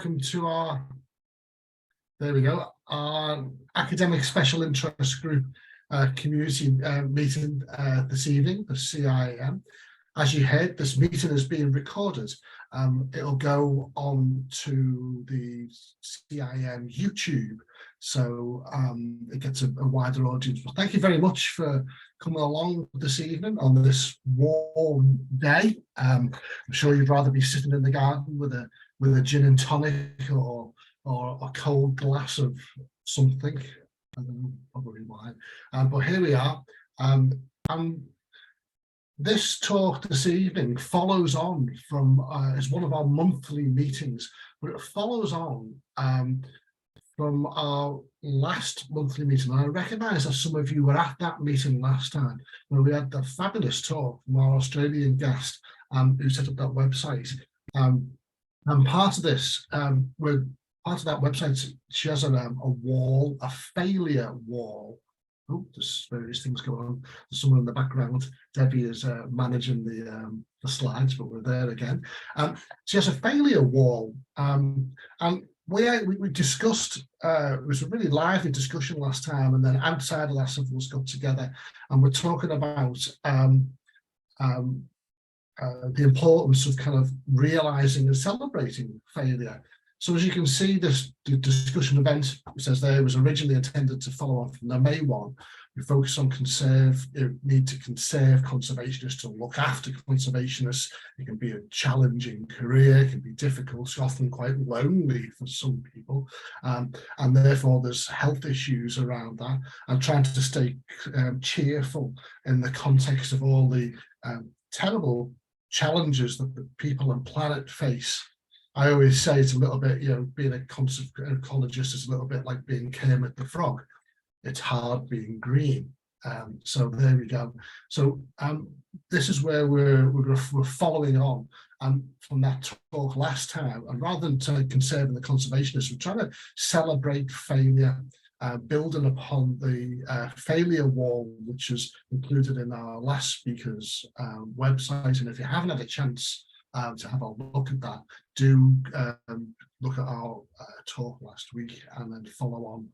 welcome to our, there we go, our academic special interest group community meeting this evening, the CIEM. As you heard, this meeting is being recorded. It'll go on to the CIEM YouTube, so it gets a wider audience. Well, thank you very much for coming along this evening on this warm day. I'm sure you'd rather be sitting in the garden with a gin and tonic or a cold glass of something. I don't know, probably wine. But here we are. This talk this evening follows on from, it's one of our monthly meetings, but it follows on from our last monthly meeting. And I recognise that some of you were at that meeting last time, where we had the fabulous talk from our Australian guest who set up that website. And part of this, part of that website, she has a wall, a failure wall. Oh, there's various things going on. There's someone in the background. Debbie is managing the slides, but we're there again. She has a failure wall, and we discussed. It was a really lively discussion last time, and then outside of that, some of us got together, and we're talking about the importance of kind of realizing and celebrating failure. So as you can see, the discussion event, it says there, was originally intended to follow on from the May one. We focus on need to conserve conservationists, to look after conservationists. It can be a challenging career, it can be difficult, it's often quite lonely for some people. And therefore there's health issues around that. I'm trying to stay cheerful in the context of all the terrible challenges that the people and planet face. I always say it's a little bit, being an ecologist is a little bit like being Kermit the Frog. It's hard being green. So there we go. So this is where we're following on from that talk last time. And rather than conserving the conservationists, we're trying to celebrate failure, building upon the failure wall, which is included in our last speaker's website. And if you haven't had a chance to have a look at that, do look at our talk last week and then follow on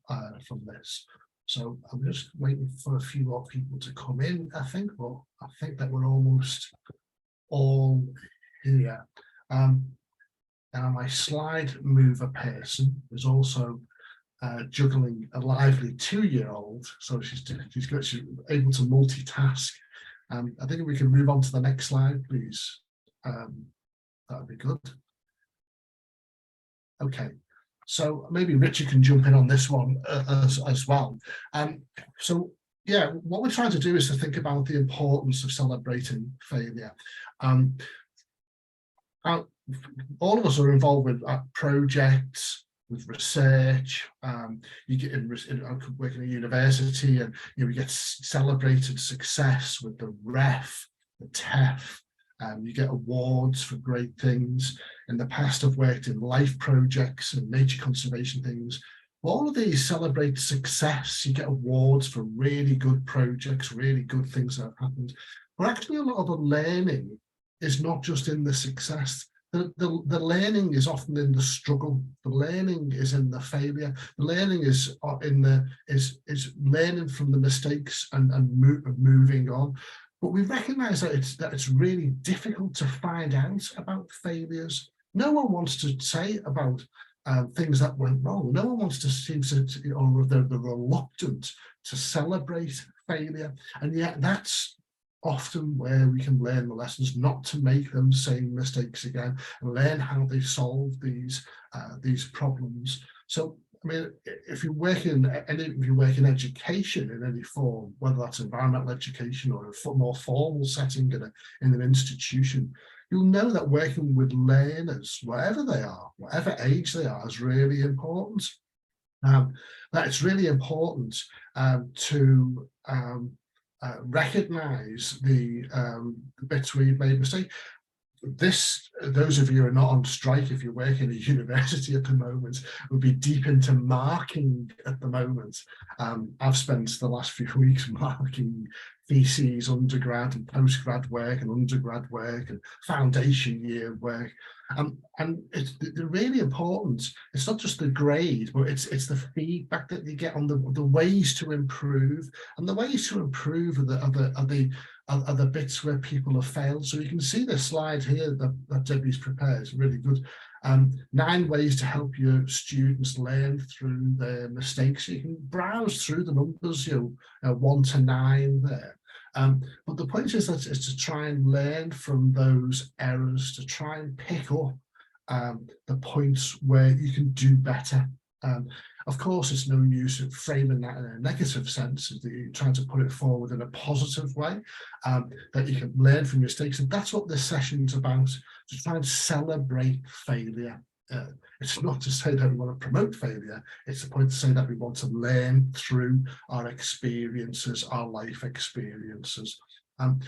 from this. So I'm just waiting for a few more people to come in, I think, but I think that we're almost all here. And my slide mover person is also juggling a lively 2-year-old, so she's able to multitask. I think we can move on to the next slide, please. That would be good. Okay, so maybe Richard can jump in on this one as well. So yeah, what we're trying to do is to think about the importance of celebrating failure. All of us are involved with projects, with research. You get in working at university, and we get celebrated success with the REF, the TEF. You get awards for great things. In the past, I've worked in life projects and nature conservation things. All of these celebrate success. You get awards for really good projects, really good things that have happened. But actually, a lot of the learning is not just in the success. The learning is often in the struggle. The learning is in the failure. The learning is learning from the mistakes and moving on. But we recognise that it's really difficult to find out about failures. No one wants to say about things that went wrong. No one wants to seem to, or they're reluctant to celebrate failure. And yet that's often where we can learn the lessons, not to make them same mistakes again, and learn how they solve these problems. So, I mean, if you work in education in any form, whether that's environmental education or a more formal setting in an institution, you'll know that working with learners, wherever they are, whatever age they are, is really important. That it's really important to recognise the bits where you've made mistakes. those of you who are not on strike, if you work in a university at the moment, will be deep into marking at the moment. I've spent the last few weeks marking theses, undergrad and postgrad work, and undergrad work and foundation year work. And it's really important. It's not just the grade, but it's the feedback that you get on the ways to improve. And the ways to improve are the bits where people have failed. So you can see the slide here that Debbie's prepared. It's really good. 9 ways to help your students learn through their mistakes. So you can browse through the numbers, 1 to 9 there. But the point is to try and learn from those errors, to try and pick up the points where you can do better. Of course, it's no use of framing that in a negative sense, that you're trying to put it forward in a positive way, that you can learn from mistakes. And that's what this session's about, to try and celebrate failure. It's not to say that we want to promote failure, it's the point to say that we want to learn through our experiences, our life experiences. And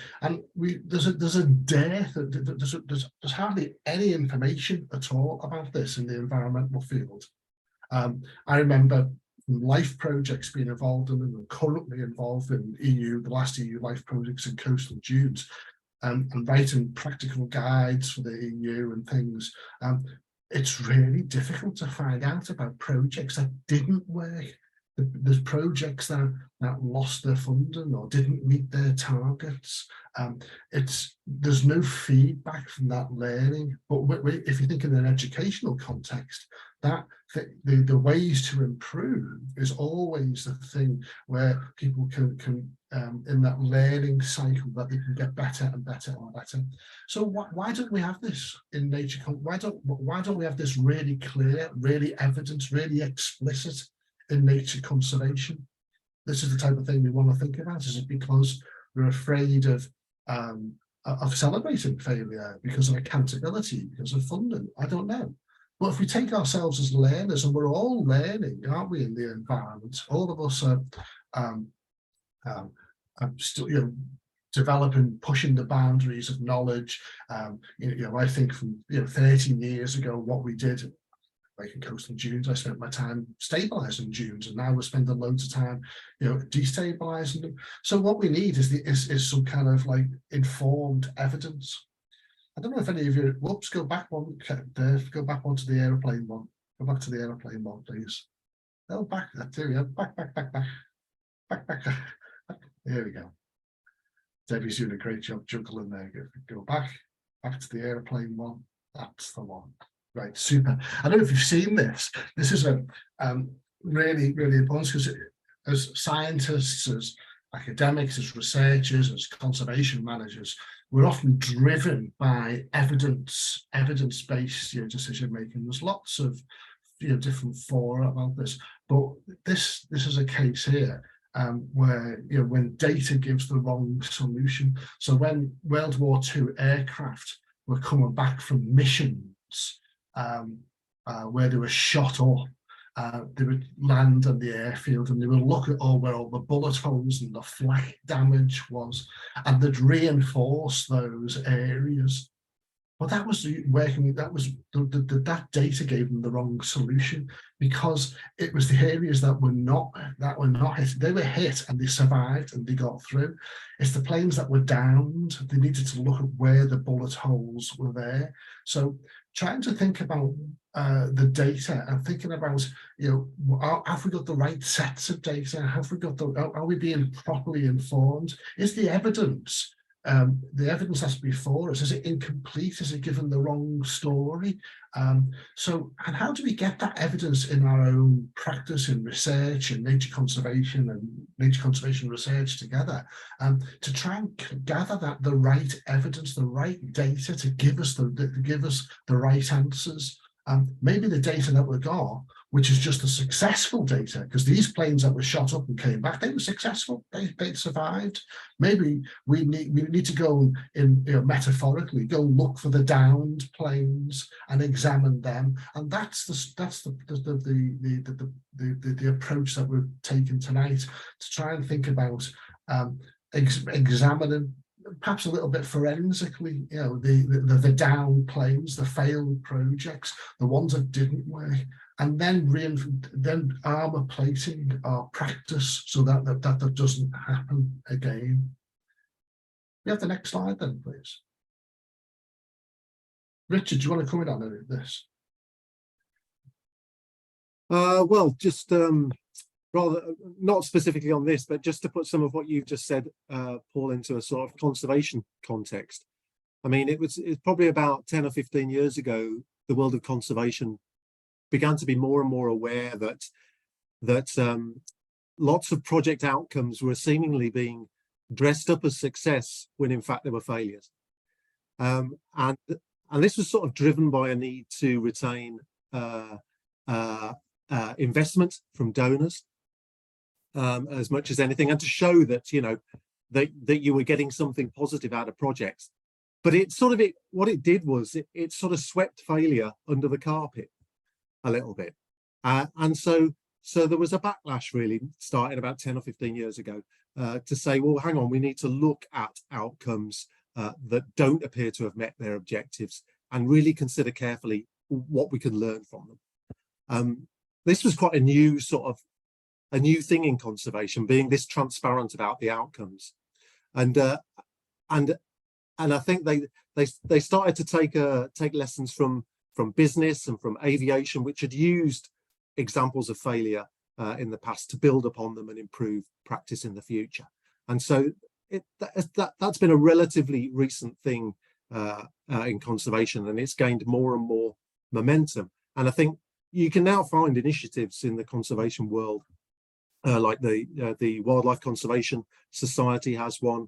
there's a dearth, there's hardly any information at all about this in the environmental field. I remember life projects being involved in, and I'm currently involved in the last EU life projects in coastal dunes, and writing practical guides for the EU and things. It's really difficult to find out about projects that didn't work. There's projects that lost their funding or didn't meet their targets. There's no feedback from that learning. But if you think in an educational context, that the ways to improve is always the thing where people can in that learning cycle, that they can get better and better and better. So why don't we have this in nature? Why don't we have this really clear, really evident, really explicit in nature conservation? This is the type of thing we want to think about. Is it because we're afraid of celebrating failure, because of accountability, because of funding? I don't know. But if we take ourselves as learners, and we're all learning, aren't we, in the environment? All of us are still, developing, pushing the boundaries of knowledge. I think from 13 years ago, what we did, like in coastal dunes, I spent my time stabilizing dunes, and now we're spending loads of time, destabilizing them. So what we need is some kind of like informed evidence. I don't know if any of you, whoops, go back one, Dave, go back onto the aeroplane one. Go back to the aeroplane one, please. Oh, back, there we go, back. There we go. Debbie's doing a great job juggling there. Go back to the aeroplane one. That's the one. Right, super. I don't know if you've seen this. This is a really, really important, because as scientists, as academics, as researchers, as conservation managers, we're often driven by evidence-based decision making. There's lots of different fora about this, but this is a case here where when data gives the wrong solution. So when World War II aircraft were coming back from missions where they were shot up, they would land on the airfield, and they would look at where all the bullet holes and the flak damage was, and they'd reinforce those areas. Well, that was working. That data gave them the wrong solution, because it was the areas that were not hit. They were hit and they survived and they got through. It's the planes that were downed. They needed to look at where the bullet holes were there. So trying to think about the data and thinking about, have we got the right sets of data? Are we being properly informed? Is the evidence has to be for us? Is it incomplete? Is it given the wrong story? And how do we get that evidence in our own practice, in research, in nature conservation and nature conservation research together, to try and gather the right evidence, the right data to give us the right answers? Maybe the data that we got, which is just the successful data, because these planes that were shot up and came back, they were successful, they survived. Maybe we need to go in, metaphorically, go look for the downed planes and examine them, and that's the approach that we're taking tonight, to try and think about examining perhaps a little bit forensically, you know, the down plays, the failed projects, the ones that didn't work, and then armor plating our practice so that doesn't happen again. We have the next slide then, please. Richard, do you want to comment on any of this? Well, just rather not specifically on this, but just to put some of what you've just said, Paul, into a sort of conservation context. I mean, it's probably about 10 or 15 years ago, the world of conservation began to be more and more aware that lots of project outcomes were seemingly being dressed up as success when in fact they were failures. And this was sort of driven by a need to retain investment from donors as much as anything, and to show that, you know, that you were getting something positive out of projects. But what it did was it sort of swept failure under the carpet a little bit, and so there was a backlash really starting about 10 or 15 years ago to say, well, hang on, we need to look at outcomes that don't appear to have met their objectives and really consider carefully what we can learn from them. This was quite a new thing in conservation, being this transparent about the outcomes, and I think they started to take lessons from business and from aviation, which had used examples of failure in the past to build upon them and improve practice in the future. And so that's been a relatively recent thing in conservation, and it's gained more and more momentum. And I think you can now find initiatives in the conservation world, like the Wildlife Conservation Society has one.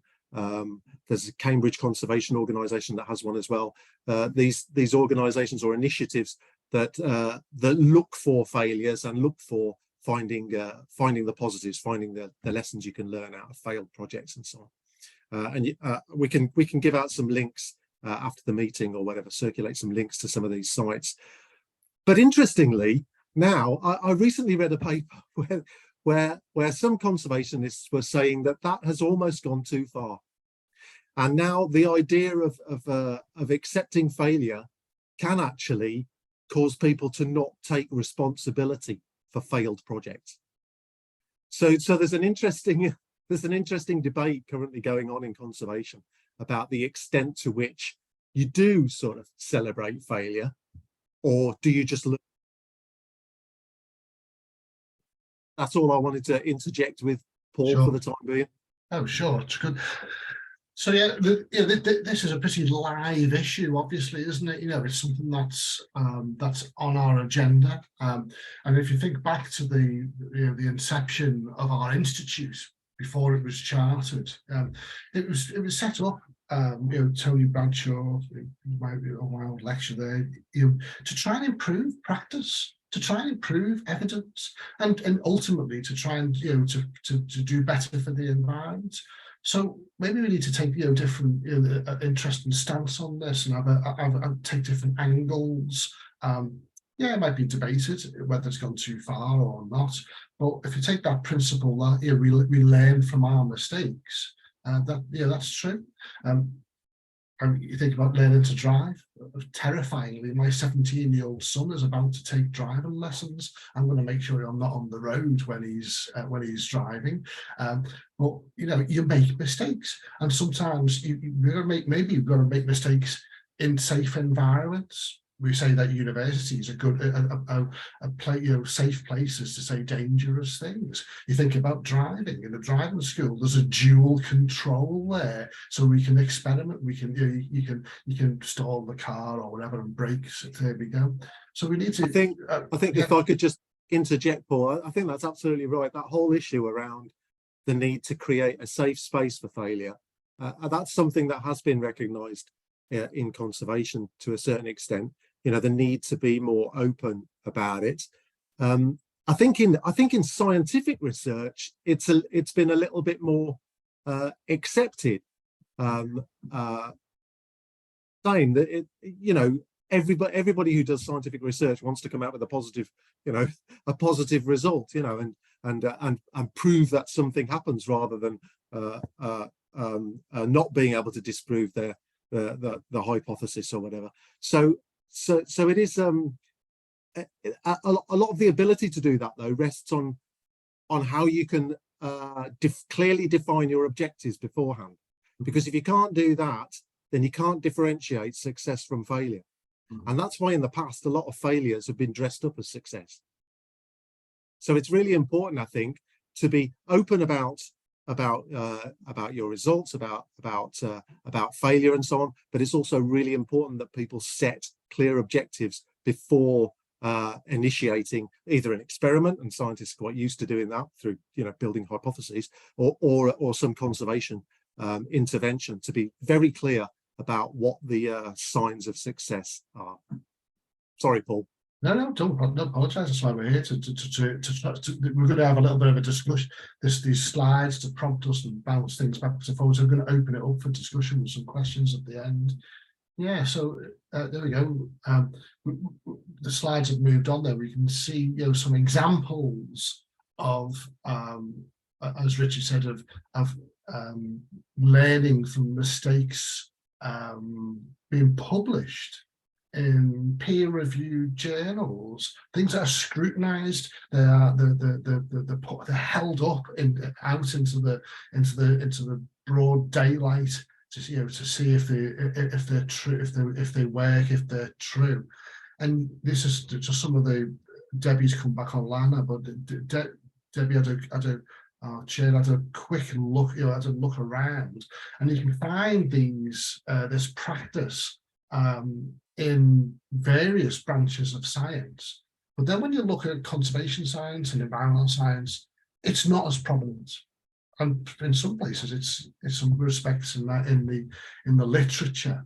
There's a Cambridge Conservation Organisation that has one as well. These organisations or initiatives that look for failures and look for finding the positives, finding the lessons you can learn out of failed projects and so on. And we can give out some links after the meeting or whatever, circulate some links to some of these sites. But interestingly, now I recently read a paper where some conservationists were saying that has almost gone too far, and now the idea of accepting failure can actually cause people to not take responsibility for failed projects. So there's an interesting debate currently going on in conservation about the extent to which you do sort of celebrate failure, or do you just look? That's all I wanted to interject with, Paul, Sure. for the time being. Oh, sure, it's good. So yeah, this is a pretty live issue, obviously, isn't it? You know, it's something that's on our agenda. And if you think back to the inception of our institute before it was chartered, it was set up. Tony Bradshaw, a wild lecture there, to try and improve practice, to try and improve evidence, and ultimately to try and to do better for the environment. So maybe we need to take different interesting stance on this and take different angles. Yeah, it might be debated whether it's gone too far or not. But if you take that principle that we learn from our mistakes, that's true. And you think about learning to drive. Terrifyingly, my 17-year-old son is about to take driving lessons. I'm going to make sure I'm not on the road when he's driving. But you make mistakes, and sometimes maybe you've got to make mistakes in safe environments. We say that universities are good, safe places to say dangerous things. You think about driving in a driving school. There's a dual control there, so we can experiment. We can, you can stall the car or whatever and brakes. There we go. So we need to. I think if I could just interject, Paul, I think that's absolutely right. That whole issue around the need to create a safe space for failure, that's something that has been recognised in conservation to a certain extent. The need to be more open about it. I think in scientific research, it's been a little bit more accepted, saying that everybody who does scientific research wants to come out with a positive result, and prove that something happens rather than not being able to disprove the hypothesis or whatever. So it is a lot of the ability to do that, though, rests on how you can clearly define your objectives beforehand. Because if you can't do that, then you can't differentiate success from failure. And that's why in the past, a lot of failures have been dressed up as success. So it's really important, I think, to be open about your results, about failure and so on. But it's also really important that people set clear objectives before initiating either an experiment, and scientists are quite used to doing that through building hypotheses, or some conservation intervention, to be very clear about what the signs of success are. Sorry, Paul. No, don't apologise. That's why we're here we're going to have a little bit of a discussion. These slides to prompt us and bounce things back and forwards. We're going to open it up for discussion with some questions at the end. Yeah, so there we go. The slides have moved on there. We can see some examples of, as Richard said, of learning from mistakes being published in peer-reviewed journals, things that are scrutinised. They're held up out into the broad daylight to see if they're true, if they work, if they're true. And this is just some of the Debbie's come back online now, but Debbie Chair had a quick look, had a look around, and you can find this practice in various branches of science. But then when you look at conservation science and environmental science, it's not as prominent. And in some places, it's some respects in the literature,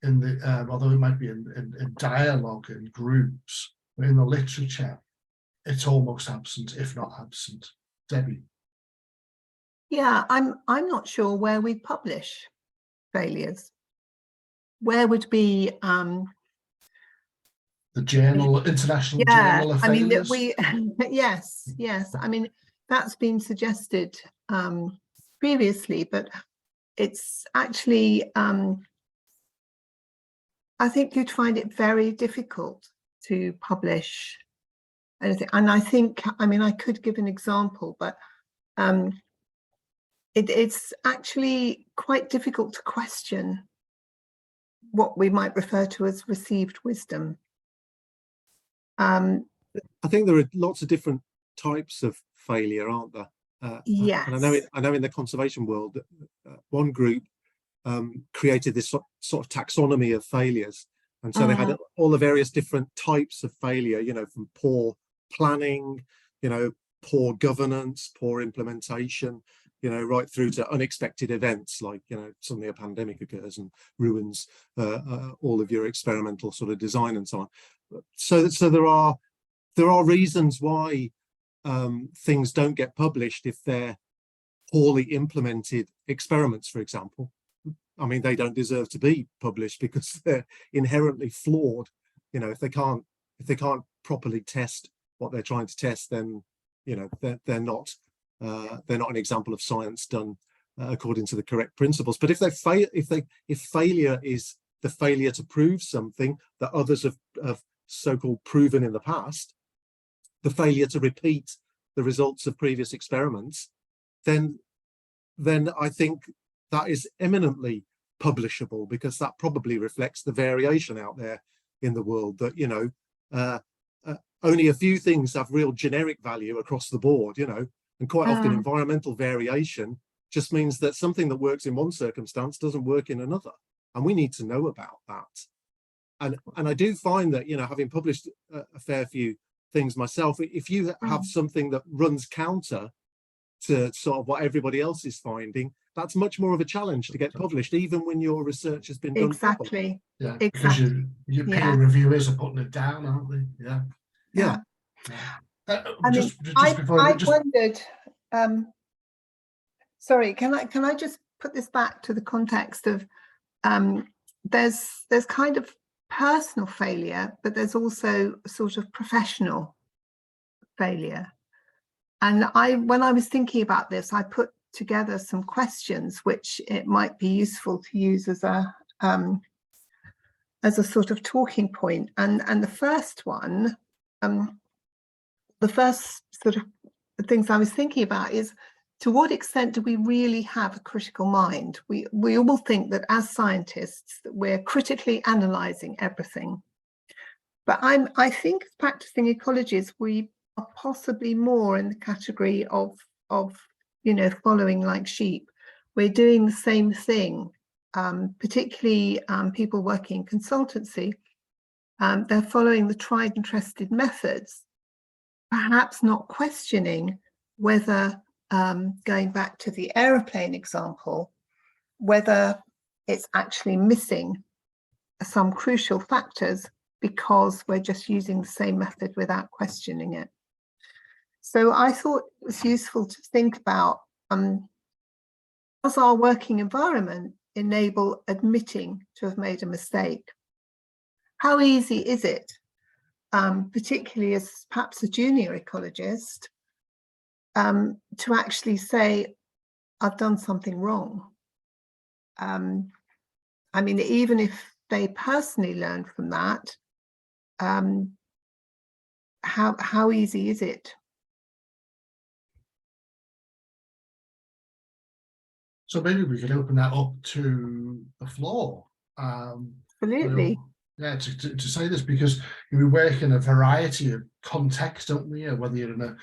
although it might be in dialogue in groups, but in the literature, it's almost absent, if not absent. Debbie. Yeah, I'm not sure where we publish failures. Where would be the journal, International Journal of Failures? Yes. I mean, that's been suggested previously, but it's actually, I think you'd find it very difficult to publish anything. And I think, I mean, I could give an example, but it's actually quite difficult to question what we might refer to as received wisdom. I think there are lots of different types of failure, aren't there? Yes. And I know in the conservation world, one group created this sort of taxonomy of failures, and so they had all the various different types of failure, from poor planning, poor governance, poor implementation, right through to unexpected events like, suddenly a pandemic occurs and ruins all of your experimental sort of design and so on. So there are reasons why things don't get published if they're poorly implemented experiments, for example. I mean, they don't deserve to be published because they're inherently flawed. If they can't properly test what they're trying to test, then they're not an example of science done according to the correct principles. But if failure is the failure to prove something that others have so-called proven in the past, the failure to repeat the results of previous experiments, then I think that is eminently publishable, because that probably reflects the variation out there in the world, that only a few things have real generic value across the board, and quite often environmental variation just means that something that works in one circumstance doesn't work in another, and we need to know about that. And I do find that, having published a fair few things myself, if you have something that runs counter to sort of what everybody else is finding, that's much more of a challenge to get published, even when your research has been done exactly. Yeah, exactly. Because your peer reviewers are putting it down, aren't they? Yeah. I wondered. Sorry, can I just put this back to the context of there's kind of personal failure, but there's also sort of professional failure. And when I was thinking about this, I put together some questions which it might be useful to use as a sort of talking point. And the first one, the first sort of things I was thinking about is, to what extent do we really have a critical mind? We all think that as scientists that we're critically analysing everything. But I think as practicing ecologists, we are possibly more in the category of you know, following like sheep. We're doing the same thing, particularly people working in consultancy. They're following the tried and trusted methods, perhaps not questioning whether, going back to the aeroplane example, whether it's actually missing some crucial factors because we're just using the same method without questioning it. So I thought it was useful to think about, does our working environment enable admitting to have made a mistake? How easy is it, particularly as perhaps a junior ecologist, to actually say, I've done something wrong? I mean, even if they personally learn from that, how easy is it? So maybe we could open that up to the floor. Absolutely. You know, yeah, to say this, because we work in a variety of contexts, don't we? Whether you're in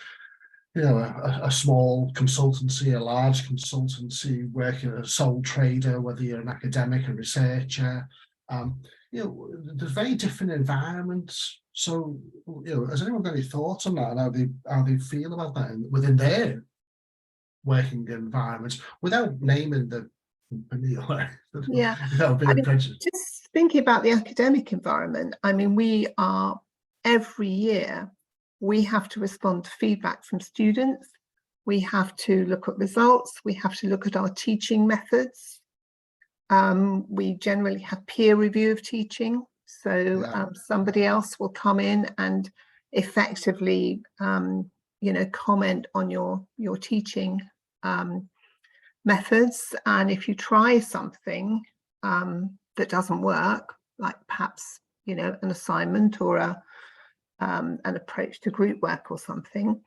a small consultancy, a large consultancy, working as a sole trader, whether you're an academic, a researcher, you know, there's very different environments. So, you know, has anyone got any thoughts on that and how they feel about that within their working environments, without naming the company or yeah, just thinking about the academic environment. I mean, we are every year we have to respond to feedback from students. We have to look at results. We have to look at our teaching methods. We generally have peer review of teaching. So somebody else will come in and effectively, you know, comment on your teaching methods. And if you try something that doesn't work, like perhaps, you know, an assignment or an approach to group work or something,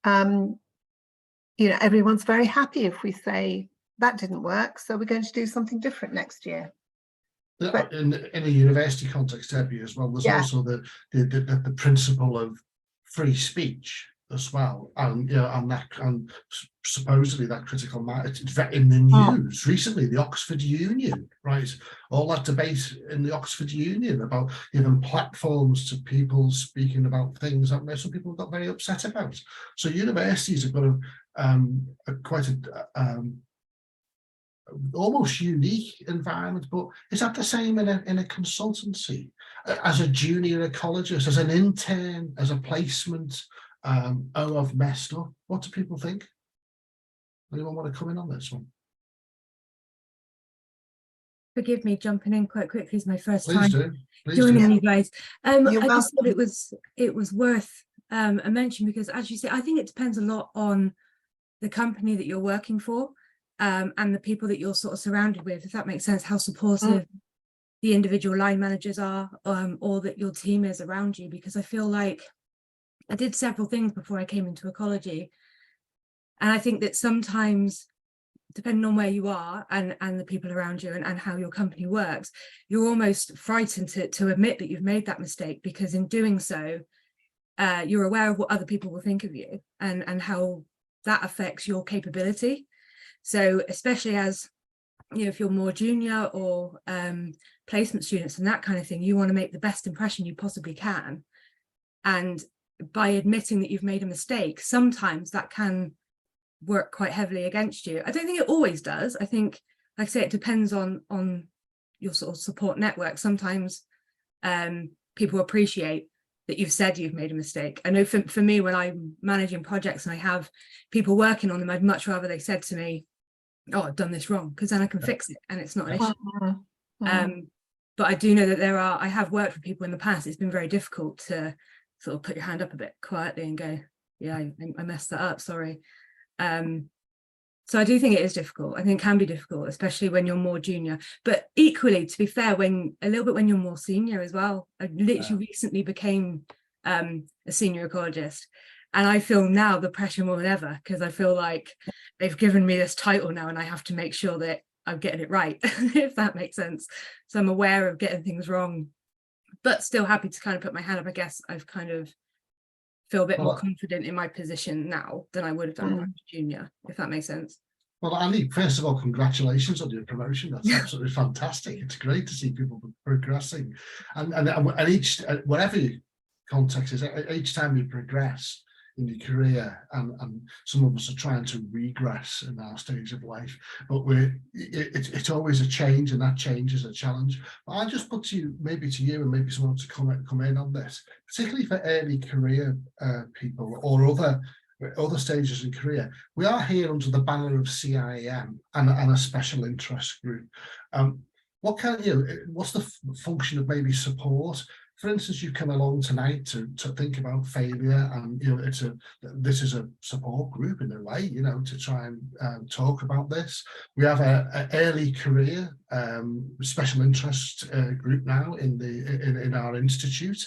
you know, everyone's very happy if we say that didn't work, so we're going to do something different next year. But in a university context, Debbie, as well, there's also the principle of free speech as well, and you know, and supposedly that critical matter, it's in the news recently, the Oxford Union, right? All that debate in the Oxford Union about giving platforms to people speaking about things that some people got very upset about. So universities have got quite a almost unique environment. But is that the same in a consultancy, as a junior ecologist, as an intern, as a placement? Oh, I've messed up. What do people think? Anyone want to come in on this one? Forgive me jumping in quite quickly. It's my first Please time do. joining you guys. I welcome. just thought it was worth a mention, because as you say, I think it depends a lot on the company that you're working for, and the people that you're sort of surrounded with, if that makes sense, how supportive the individual line managers are, or that your team is around you. Because I feel like I did several things before I came into ecology, and I think that sometimes, depending on where you are and the people around you and how your company works, you're almost frightened to admit that you've made that mistake, because in doing so, you're aware of what other people will think of you and how that affects your capability. So especially as, you know, if you're more junior or placement students and that kind of thing, you want to make the best impression you possibly can. And by admitting that you've made a mistake, sometimes that can work quite heavily against you. I don't think it always does. I think, like I say, it depends on your sort of support network. Sometimes people appreciate that you've said you've made a mistake. I know for me, when I'm managing projects and I have people working on them, I'd much rather they said to me, oh, I've done this wrong, because then I can fix it and it's not an issue. But I do know that I have worked with people in the past. It's been very difficult to sort of put your hand up a bit quietly and go, yeah, I messed that up, sorry. So I do think it is difficult. I think it can be difficult, especially when you're more junior. But equally, to be fair, when you're more senior as well. I literally recently became a senior ecologist, and I feel now the pressure more than ever, because I feel like they've given me this title now, and I have to make sure that I'm getting it right, if that makes sense. So I'm aware of getting things wrong, but still happy to kind of put my hand up. I guess I've kind of feel a bit more confident in my position now than I would have done when I was junior, if that makes sense. Well, Annie, first of all, congratulations on your promotion. That's absolutely fantastic. It's great to see people progressing, and each, whatever your context is, each time you progress in your career, and some of us are trying to regress in our stage of life, but it's always a change, and that change is a challenge. But I just put to you, maybe to you, and maybe someone to come in on this, particularly for early career people or other stages in career. We are here under the banner of CIEM and a special interest group. What what's the function of maybe support? For instance, you've come along tonight to think about failure, and this is a support group in a way, to try and talk about this. We have an early career special interest group now in our institute.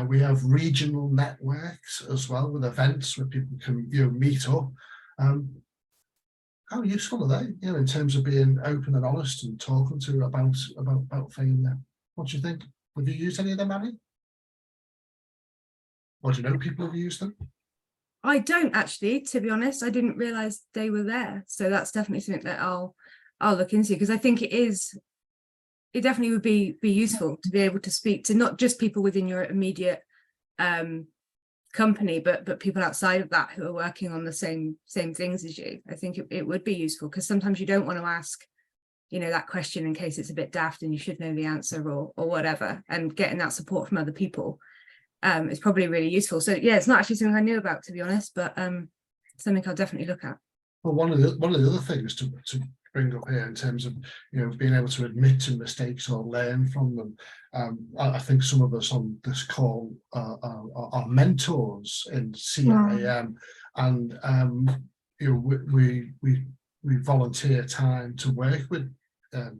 We have regional networks as well, with events where people can meet up. How useful are they, in terms of being open and honest and talking to about failure? What do you think? Have you used any of them, Annie? Or do you know people have used them? I don't actually, to be honest. I didn't realise they were there. So that's definitely something that I'll look into, because I think it definitely would be useful to be able to speak to not just people within your immediate company, but people outside of that who are working on the same things as you. I think it would be useful, because sometimes you don't want to ask that question in case it's a bit daft and you should know the answer or whatever, and getting that support from other people is probably really useful. So yeah, it's not actually something I knew about, to be honest, but something I'll definitely look at. Well, one of the other things to bring up here in terms of being able to admit to mistakes or learn from them, I think some of us on this call are mentors in CIEM, and we volunteer time to work with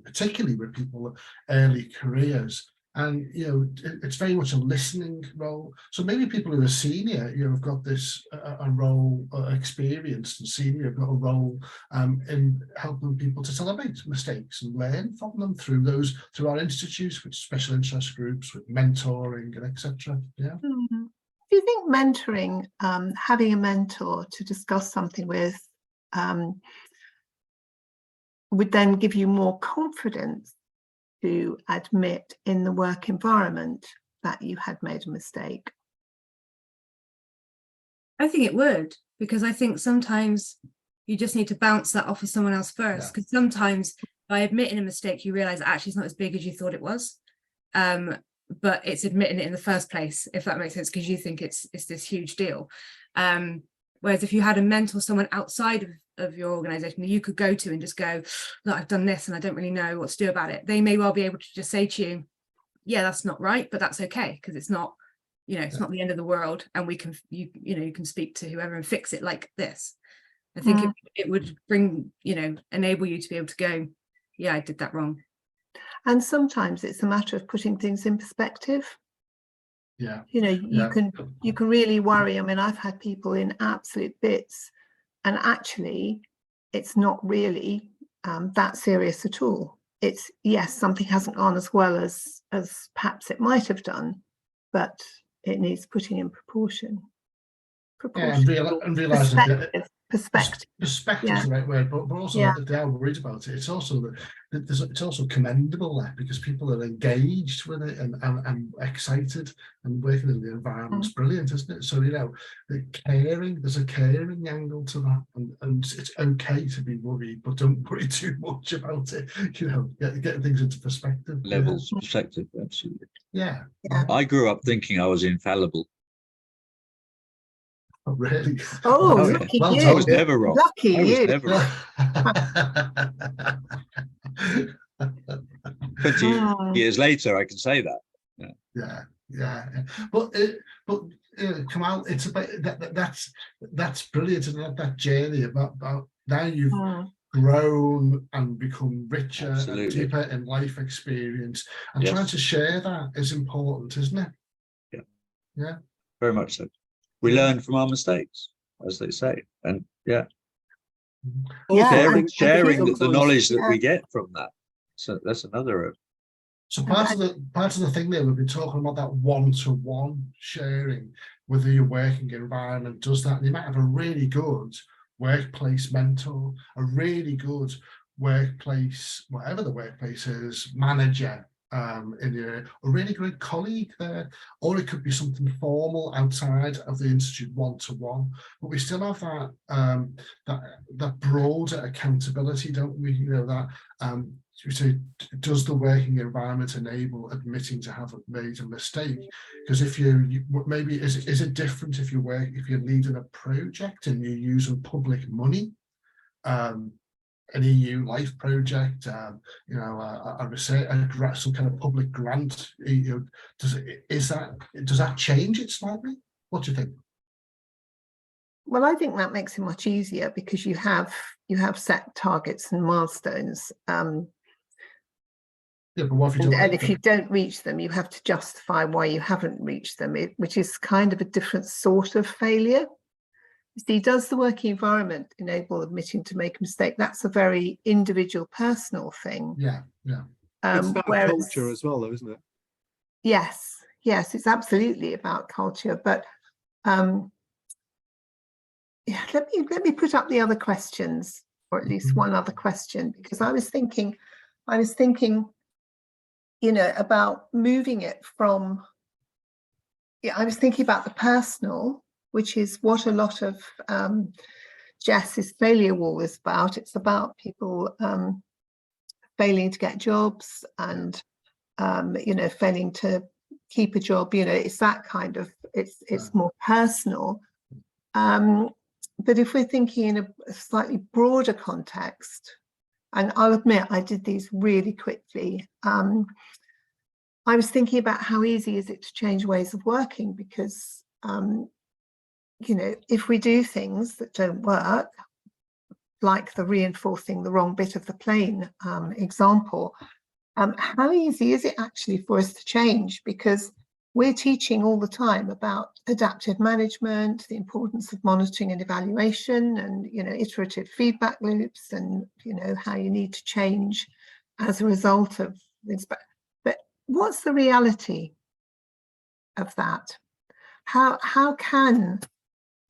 particularly with people early careers, and it's very much a listening role. So maybe people who are senior have got this a role, experienced and senior have got a role in helping people to celebrate mistakes and learn from them through our institutes, with special interest groups, with mentoring and etc. Yeah. Do you think mentoring, having a mentor to discuss something with, would then give you more confidence to admit in the work environment that you had made a mistake? I think it would, because I think sometimes you just need to bounce that off of someone else first, because sometimes by admitting a mistake you realize actually it's not as big as you thought it was, but it's admitting it in the first place, if that makes sense, because you think it's this huge deal. Whereas if you had a mentor, someone outside of your organization that you could go to and just go, look, I've done this and I don't really know what to do about it, they may well be able to just say to you, yeah, that's not right, but that's okay, because it's not, it's not the end of the world, and you can speak to whoever and fix it like this. I think it would bring, enable you to be able to go, yeah, I did that wrong. And sometimes it's a matter of putting things in perspective. Yeah. You can really worry. I mean, I've had people in absolute bits, and actually it's not really that serious at all. It's, yes, something hasn't gone as well as perhaps it might have done, but it needs putting in proportion. And realizing that perspective is the right word, but also that they are worried about it. It's also it's also commendable because people are engaged with it and excited, and working in the environment's brilliant, isn't it? So there's a caring angle to that, and it's okay to be worried, but don't worry too much about it. Getting things into perspective. Levels perspective, absolutely. Yeah. I grew up thinking I was infallible. Oh, really? Oh, lucky well, you. I was never wrong. Lucky I was you. never wrong. 20 years later, I can say that. Yeah. But come out. It's about that's brilliant, and that journey about Now you've grown and become richer Absolutely. and deeper in life experience, and Yes. trying to share that is important, isn't it? Yeah. Yeah. Very much so. We learn from our mistakes, as they say, and yeah, Yeah, sharing the sometimes- knowledge that we get from that. So that's another. So part of the thing there, we've been talking about that one-to-one sharing, whether your working environment does that, and you might have a really good workplace mentor, a really good workplace, whatever the workplace is, manager, in your, a really great colleague there, or it could be something formal outside of the institute, one-to-one. But we still have that that broader accountability, don't we? You know, that so does the working environment enable admitting to having made a mistake? Because if you maybe is it different if you're leading a project and you're using public money, an EU life project, you know, a research, some kind of public grant, you know, does that change it slightly? What do you think? Well, I think that makes it much easier because you have set targets and milestones. Yeah, but what if you don't? And if you don't reach them, you have to justify why you haven't reached them, which is kind of a different sort of failure. You see, does the working environment enable admitting to make a mistake? That's a very individual, personal thing. Yeah, yeah. It's about culture as well, though, isn't it? Yes, yes, it's absolutely about culture. But yeah, let me put up the other questions, or at least one other question, because I was thinking, you know, about moving it from. Yeah, I was thinking about the personal, which is what a lot of Jess's failure wall is about. It's about people failing to get jobs and you know, failing to keep a job. You know, it's that kind of, it's more personal. But if we're thinking in a slightly broader context, and I'll admit I did these really quickly. I was thinking about how easy is it to change ways of working, because you know, if we do things that don't work, like the reinforcing the wrong bit of the plane example, how easy is it actually for us to change? Because we're teaching all the time about adaptive management, the importance of monitoring and evaluation, and, you know, iterative feedback loops, and, you know, how you need to change as a result of this. But what's the reality of that? How can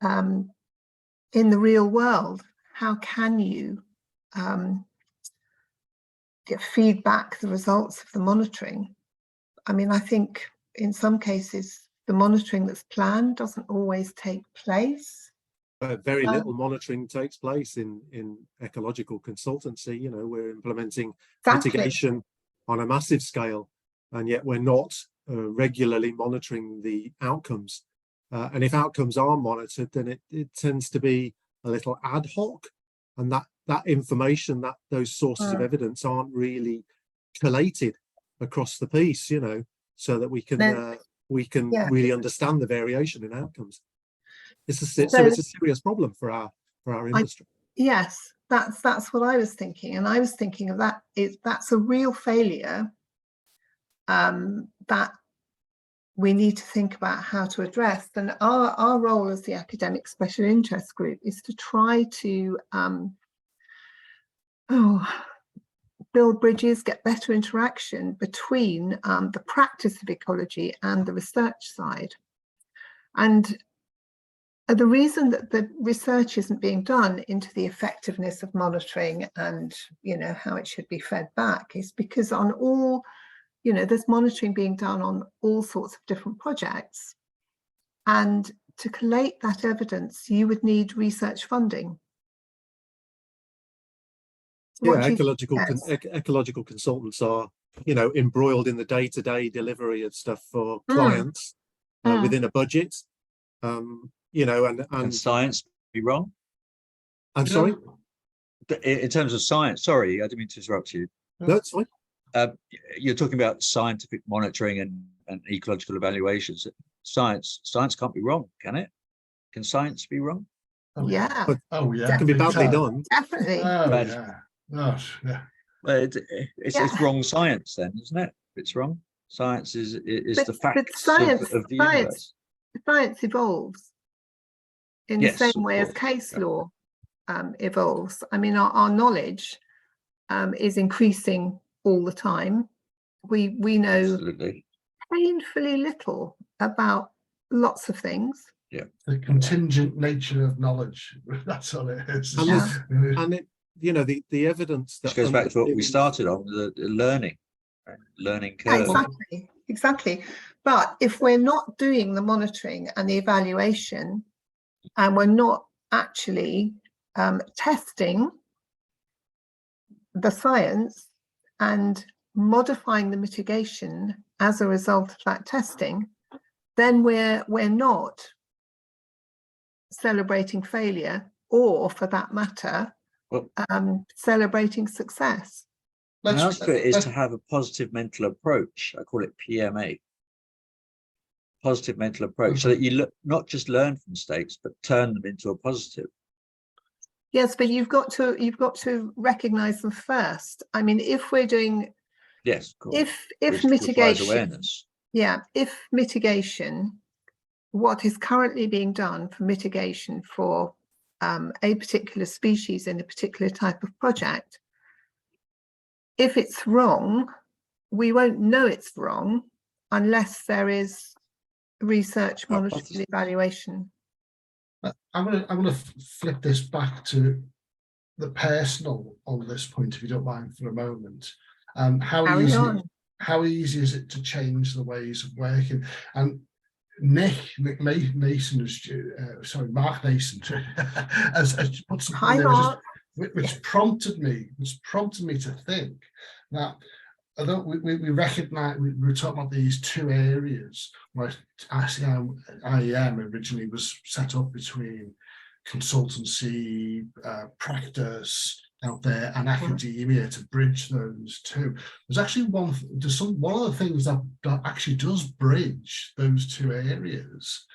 in the real world, how can you get feedback the results of the monitoring? I mean, I think in some cases the monitoring that's planned doesn't always take place. Very little monitoring takes place in ecological consultancy. You know, we're implementing mitigation on a massive scale, and yet we're not regularly monitoring the outcomes. And if outcomes are monitored, then it tends to be a little ad hoc, and that information, those sources of evidence aren't really collated across the piece, you know, so that we can really understand the variation in outcomes. It's a serious problem for our industry. Yes, that's what I was thinking, and I was thinking of that. That's a real failure that we need to think about how to address. And our role as the academic special interest group is to try to build bridges, get better interaction between the practice of ecology and the research side. And the reason that the research isn't being done into the effectiveness of monitoring and, you know, how it should be fed back is because on all, you know, there's monitoring being done on all sorts of different projects. And to collate that evidence, you would need research funding. Yeah, ecological consultants are, you know, embroiled in the day-to-day delivery of stuff for clients within a budget. You know, and science be wrong? I'm sorry? In terms of science, sorry, I didn't mean to interrupt you. No, it's fine. You're talking about scientific monitoring and ecological evaluations. Science can't be wrong, can it? Can science be wrong? Oh, Yeah, Oh yeah. It can be big badly time. done. definitely. Oh Bad. yeah. Gosh, yeah. Well, it's Yeah. wrong science then, isn't it? It's wrong. Science is the But facts science, of the universe. science evolves in the Yes, same of way as course. case Yeah. law evolves. I mean, our knowledge is increasing all the time. We know Absolutely. painfully little about lots of things. The contingent nature of knowledge. That's all it is. And Yeah. And it, you know, the evidence Which that goes back to what we underpins- started on, the learning, right? Learning curve. Exactly. But if we're not doing the monitoring and the evaluation, and we're not actually testing the science and modifying the mitigation as a result of that testing, then we're not celebrating failure, or for that matter, Well, celebrating success. an answer to it is to have a positive mental approach. I call it PMA. Positive mental approach, so that you not just learn from mistakes, but turn them into a positive. Yes, but you've got to recognize them first. I mean, if we're doing, Yes, of course. if Which requires mitigation, awareness. yeah, if mitigation, what is currently being done for mitigation for a particular species in a particular type of project, if it's wrong, we won't know it's wrong unless there is research, monitoring, and evaluation. I'm gonna flip this back to the personal on this point, if you don't mind, for a moment. How easy is it to change the ways of working? And Mark Nason has put something in there which prompted me to think that, although we recognise, we were talking about these two areas where CIEEM originally was set up between consultancy, practice out there, and academia to bridge those two. There's actually one of the things that actually does bridge those two areas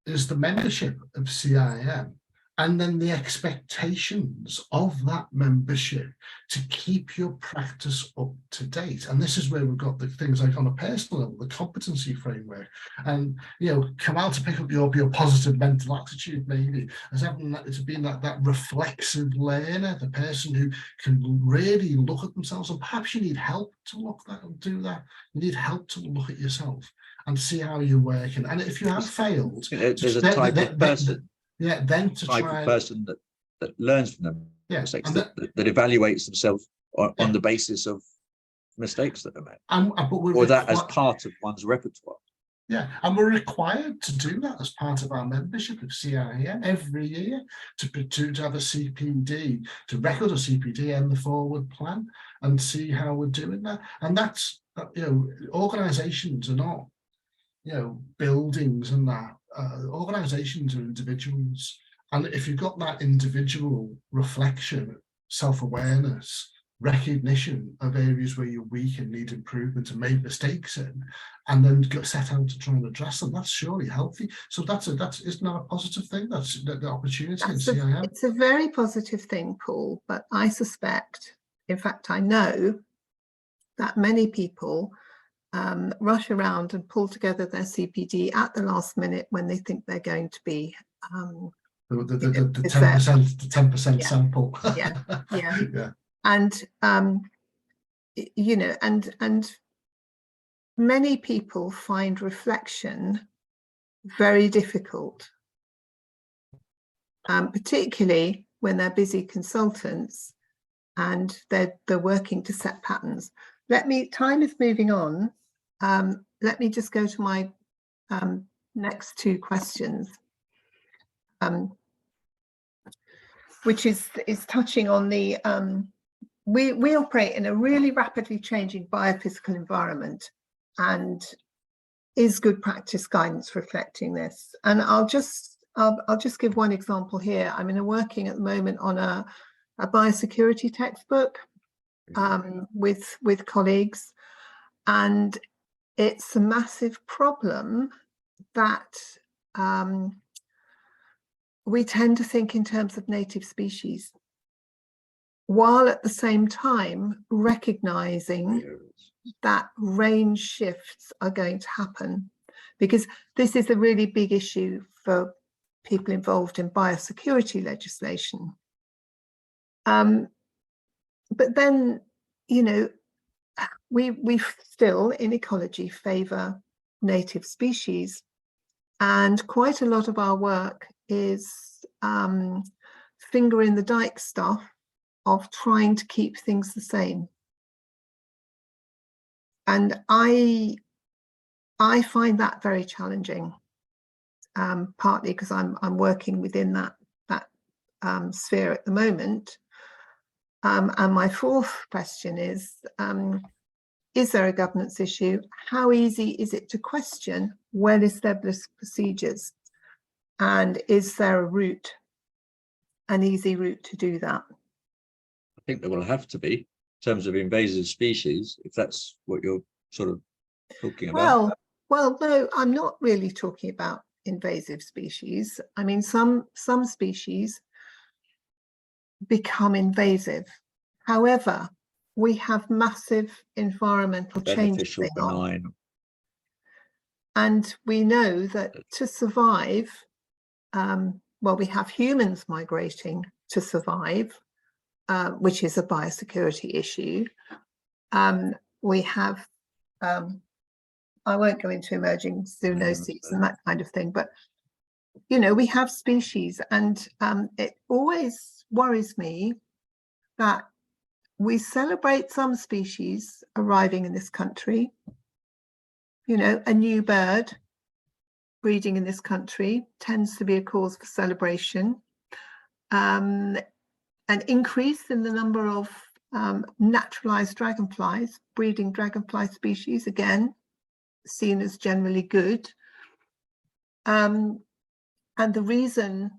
is the membership of CIEEM. And then the expectations of that membership to keep your practice up to date. And this is where we've got the things like, on a personal level, the competency framework. And, you know, Kamal, to pick up your positive mental attitude, maybe, as having that, it's been that reflexive learner, the person who can really look at themselves. And perhaps you need help to look at that and do that. You need help to look at yourself and see how you're working. And if you have failed, there's a type of person. Yeah, then to type try of person that learns from them mistakes, that evaluates themselves on the basis of mistakes that are made, or that as part of one's repertoire. Yeah, and we're required to do that as part of our membership of CIEEM every year, to have a CPD, to record a CPD and the forward plan, and see how we're doing that. And that's, you know, organisations are not, you know, buildings and that. Organisations are individuals, and if you've got that individual reflection, self-awareness, recognition of areas where you're weak and need improvement and made mistakes in, and then set out to try and address them, that's surely healthy. So isn't that a positive thing? That's the opportunity in CIEEM. It's a very positive thing, Paul, but I suspect, in fact I know, that many people rush around and pull together their CPD at the last minute when they think they're going to be the 10% sample. Yeah. And you know, and many people find reflection very difficult, particularly when they're busy consultants and they're working to set patterns. Time is moving on. Let me just go to my next two questions, which is touching on the, we operate in a really rapidly changing biophysical environment, and is good practice guidance reflecting this? And I'll just give one example here. I'm working at the moment on a biosecurity textbook with colleagues, and it's a massive problem that we tend to think in terms of native species, while at the same time recognizing that range shifts are going to happen, because this is a really big issue for people involved in biosecurity legislation. But then, you know, we still in ecology favour native species, and quite a lot of our work is finger in the dike stuff of trying to keep things the same. And I find that very challenging, partly because I'm working within that sphere at the moment. And my fourth question is there a governance issue? How easy is it to question well-established procedures? And is there a route, an easy route to do that? I think there will have to be, in terms of invasive species, if that's what you're sort of talking about. Well, no, I'm not really talking about invasive species. I mean, some species become invasive. However, we have massive environmental changes. Beneficial, benign. And we know that to survive, well, we have humans migrating to survive, which is a biosecurity issue. We have, I won't go into emerging zoonoses and that kind of thing, but, you know, we have species, and it always worries me that we celebrate some species arriving in this country. You know, a new bird breeding in this country tends to be a cause for celebration. An increase in the number of naturalized dragonflies, breeding dragonfly species, again, seen as generally good. And the reason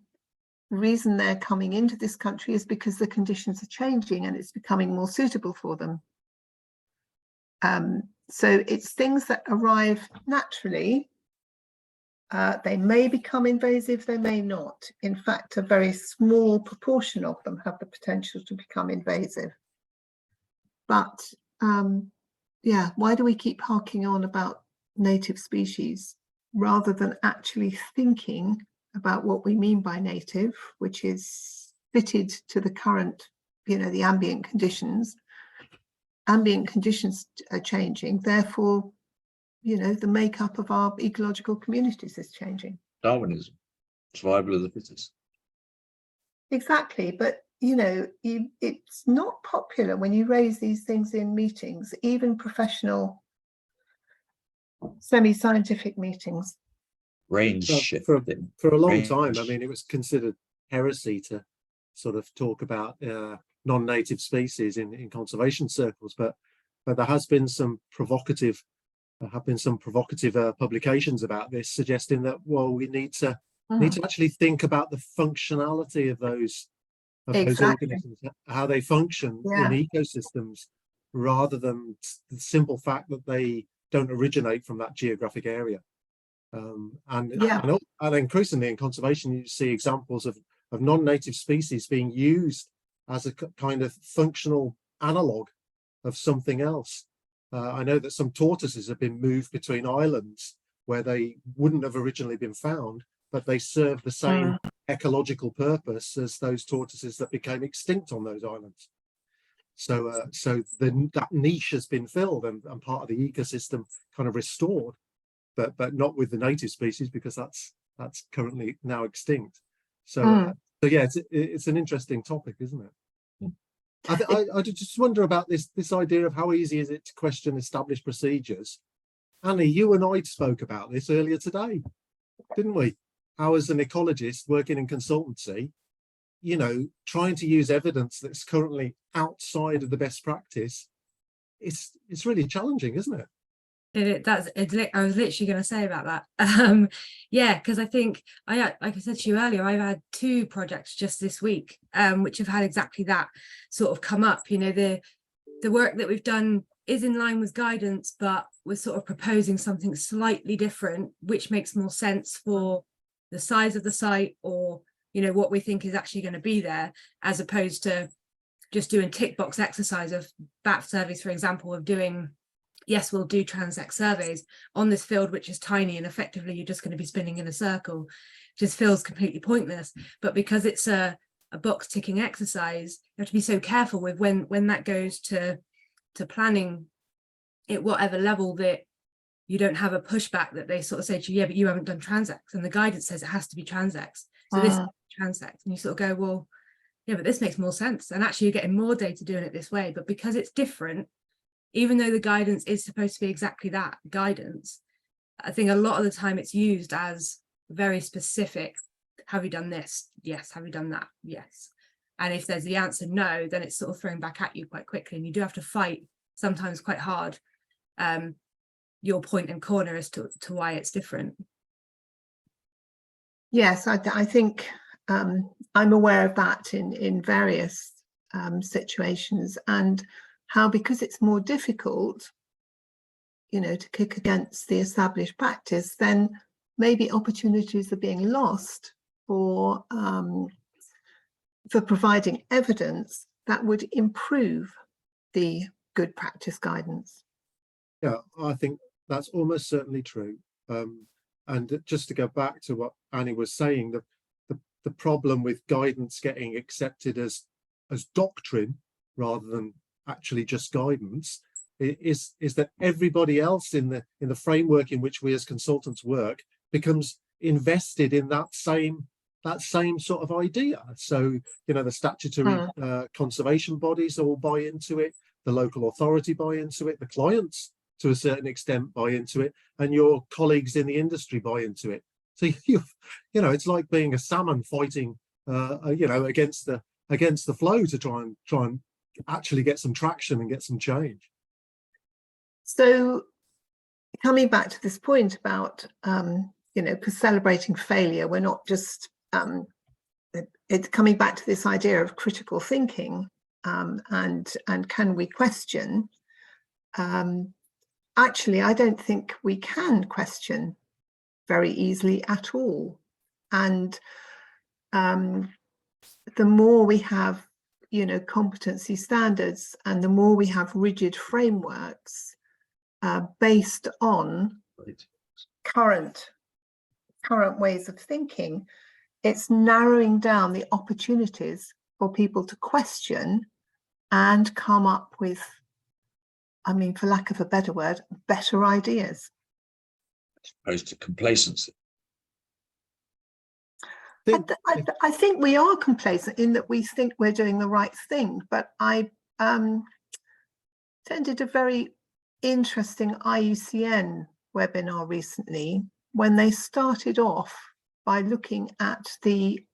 they're coming into this country is because the conditions are changing and it's becoming more suitable for them. So it's things that arrive naturally. They may become invasive, they may not. In fact, a very small proportion of them have the potential to become invasive. But yeah, why do we keep harking on about native species rather than actually thinking about what we mean by native, which is fitted to the current, you know, the ambient conditions. Ambient conditions are changing, therefore, you know, the makeup of our ecological communities is changing. Darwinism, survival of the fittest. Exactly, but you know, it's not popular when you raise these things in meetings, even professional, semi-scientific meetings. Range shifting. For a long time, I mean, it was considered heresy to sort of talk about non-native species in conservation circles, but there has been some provocative publications about this, suggesting that, well, we need to actually think about the functionality of those organisms, how they function in ecosystems, rather than the simple fact that they don't originate from that geographic area. And increasingly in conservation, you see examples of non-native species being used as a kind of functional analogue of something else. I know that some tortoises have been moved between islands where they wouldn't have originally been found, but they serve the same ecological purpose as those tortoises that became extinct on those islands. So that niche has been filled and part of the ecosystem kind of restored, but not with the native species, because that's currently now extinct. So yeah, it's an interesting topic, isn't it? I just wonder about this idea of how easy is it to question established procedures. Annie, you and I spoke about this earlier today, didn't we? How, as an ecologist working in consultancy, you know, trying to use evidence that's currently outside of the best practice, it's really challenging, isn't it? I was literally going to say about that. Yeah, because I think like I said to you earlier, I've had 2 projects just this week which have had exactly that sort of come up. You know, the work that we've done is in line with guidance, but we're sort of proposing something slightly different, which makes more sense for the size of the site or you know, what we think is actually going to be there, as opposed to just doing tick box exercise of BAP surveys, for example, of doing, yes, we'll do transact surveys on this field, which is tiny, and effectively you're just going to be spinning in a circle. Just feels completely pointless. But because it's a box ticking exercise, you have to be so careful with when that goes to planning at whatever level, that you don't have a pushback that they sort of say to you, yeah, but you haven't done transacts, and the guidance says it has to be transacts. So this is transacts, and you sort of go, well, yeah, but this makes more sense. And actually you're getting more data doing it this way. But because it's different, even though the guidance is supposed to be exactly that, guidance, I think a lot of the time it's used as very specific. Have you done this? Yes. Have you done that? Yes. And if there's the answer no, then it's sort of thrown back at you quite quickly, and you do have to fight sometimes quite hard your point and corner as to why it's different. Yes, I think I'm aware of that in various situations, and how, because it's more difficult, you know, to kick against the established practice, then maybe opportunities are being lost for providing evidence that would improve the good practice guidance. Yeah, I think that's almost certainly true. And just to go back to what Annie was saying, the problem with guidance getting accepted as doctrine rather than actually just guidance is that everybody else in the framework in which we as consultants work becomes invested in that same sort of idea. So, you know, the statutory conservation bodies all buy into it, the local authority buy into it, the clients to a certain extent buy into it, and your colleagues in the industry buy into it. So you know, it's like being a salmon fighting you know, against the flow to try and actually get some traction and get some change. So coming back to this point about you know, because celebrating failure, we're not just it's coming back to this idea of critical thinking, and can we question? Actually, I don't think we can question very easily at all. And the more we have, you know, competency standards, and the more we have rigid frameworks based on current ways of thinking, it's narrowing down the opportunities for people to question and come up with, I mean, for lack of a better word, better ideas. As opposed to complacency. I think we are complacent in that we think we're doing the right thing, but I attended a very interesting IUCN webinar recently when they started off by looking at the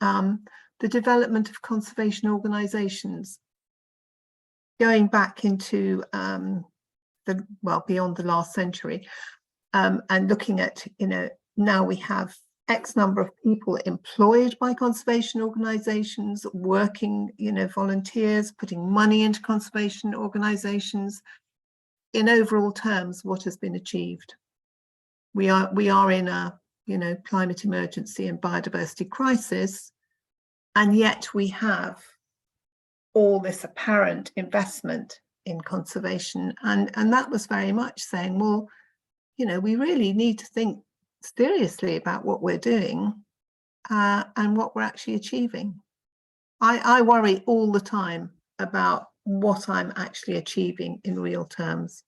development of conservation organisations going back into beyond the last century, and looking at, you know, now we have X number of people employed by conservation organisations, working, you know, volunteers, putting money into conservation organisations. In overall terms, what has been achieved? We are in a, you know, climate emergency and biodiversity crisis, and yet we have all this apparent investment in conservation, and that was very much saying, well, you know, we really need to think seriously about what we're doing and what we're actually achieving. I worry all the time about what I'm actually achieving in real terms,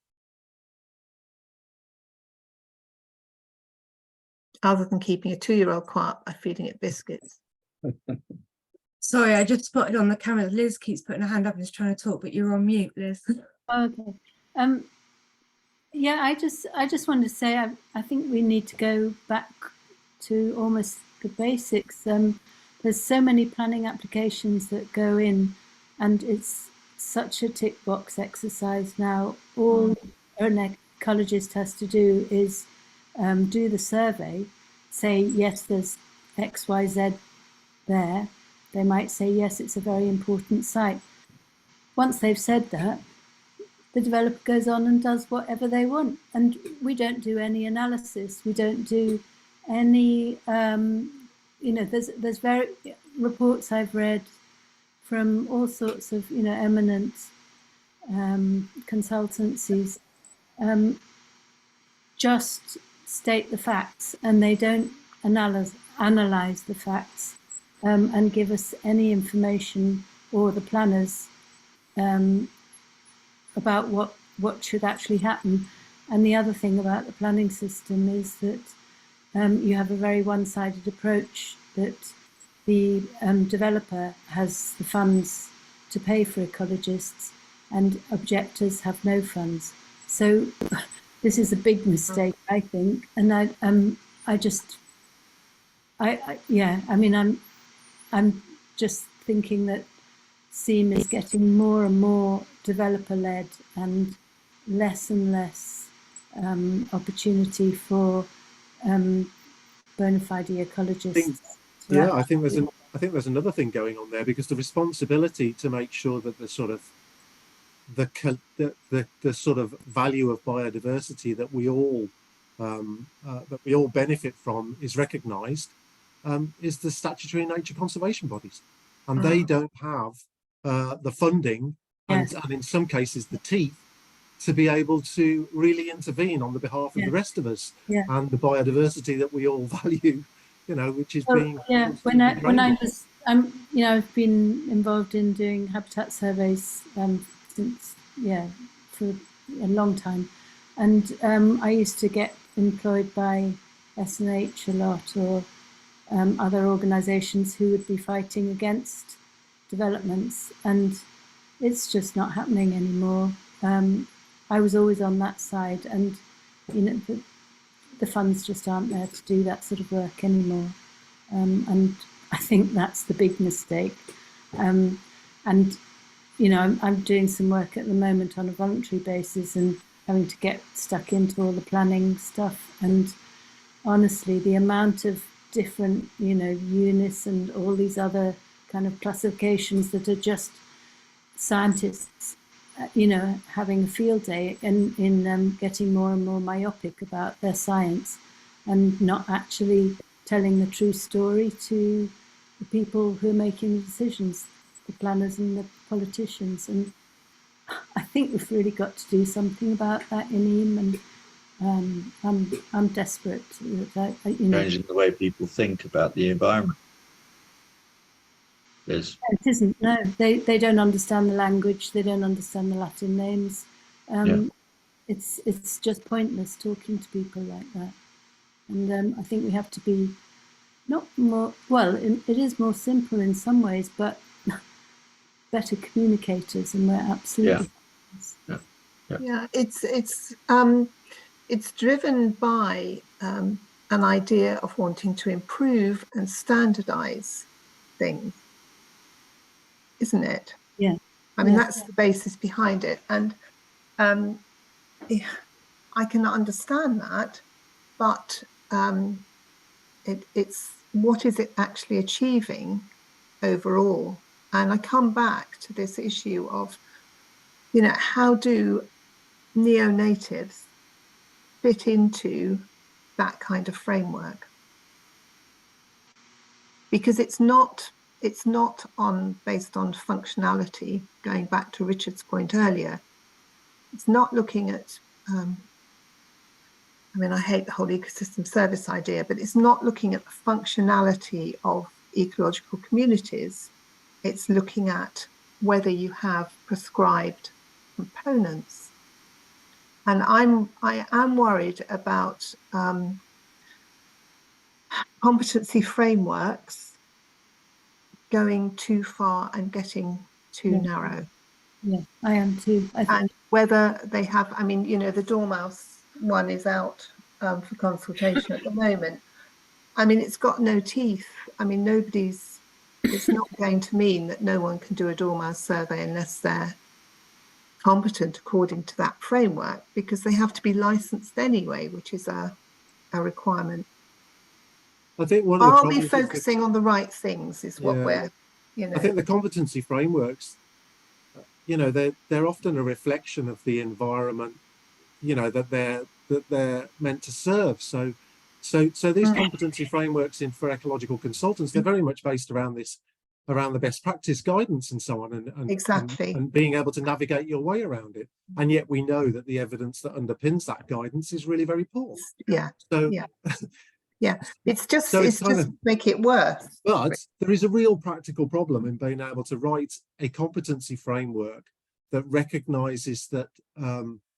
other than keeping a 2-year-old quiet by feeding it biscuits. Sorry, I just spotted on the camera Liz keeps putting her hand up and is trying to talk, but you're on mute, Liz. Okay. Yeah, I just wanted to say I think we need to go back to almost the basics. There's so many planning applications that go in, and it's such a tick box exercise now. All an ecologist has to do is do the survey, say yes, there's X, Y, Z there. They might say yes, it's a very important site. Once they've said that, the developer goes on and does whatever they want, and we don't do any analysis. We don't do any, you know, there's very, reports I've read from all sorts of, eminent consultancies just state the facts, and they don't analyze the facts and give us any information, or the planners, about what should actually happen. And the other thing about the planning system is that you have a very one-sided approach, that the developer has the funds to pay for ecologists and objectors have no funds. So this is a big mistake, I think. And I'm just thinking that CIEEM is getting more and more developer-led and less opportunity for bona fide ecologists. I think there's another thing going on there, because the responsibility to make sure that the sort of the sort of value of biodiversity that we all benefit from is recognised is the statutory nature conservation bodies, and they don't have the funding and in some cases the teeth to be able to really intervene on the behalf of the rest of us and the biodiversity that we all value, which is being. When I was, I've been involved in doing habitat surveys since for a long time, and I used to get employed by S&H a lot, or other organisations who would be fighting against developments, and it's just not happening anymore. I was always on that side, and the funds just aren't there to do that sort of work anymore, and I think that's the big mistake. And I'm doing some work at the moment on a voluntary basis and having to get stuck into all the planning stuff, and honestly the amount of different UNIS and all these other kind of classifications that are just scientists having a field day and in getting more and more myopic about their science and not actually telling the true story to the people who are making the decisions, the planners and the politicians. And I think we've really got to do something about that in EAM, and I'm desperate that changing the way people think about the environment. It isn't. No, they don't understand the language. They don't understand the Latin names. It's just pointless talking to people like that. And I think we have to be not more. Well, it is more simple in some ways, but better communicators, and we're absolutely. It's driven by an idea of wanting to improve and standardize things, isn't it? Yeah. I mean, that's the basis behind it. And I can understand that, but it's what is it actually achieving overall? And I come back to this issue of, how do neonatives fit into that kind of framework? Because it's not based on functionality, going back to Richard's point earlier. It's not looking at, I hate the whole ecosystem service idea, but it's not looking at the functionality of ecological communities. It's looking at whether you have prescribed components. And I am worried about competency frameworks going too far and getting too narrow. Yeah, I am too. And whether they have, the Dormouse one is out for consultation at the moment. It's got no teeth. It's not going to mean that no one can do a Dormouse survey unless they're competent according to that framework, because they have to be licensed anyway, which is a requirement. I think Are we focusing on the right things is what we're, I think the competency frameworks, they're often a reflection of the environment, that they're meant to serve. So, So these competency frameworks for ecological consultants, they're very much based around the best practice guidance and so on, and being able to navigate your way around it. And yet we know that the evidence that underpins that guidance is really very poor. Yeah. So yeah, it's just make it worse. But there is a real practical problem in being able to write a competency framework that recognizes that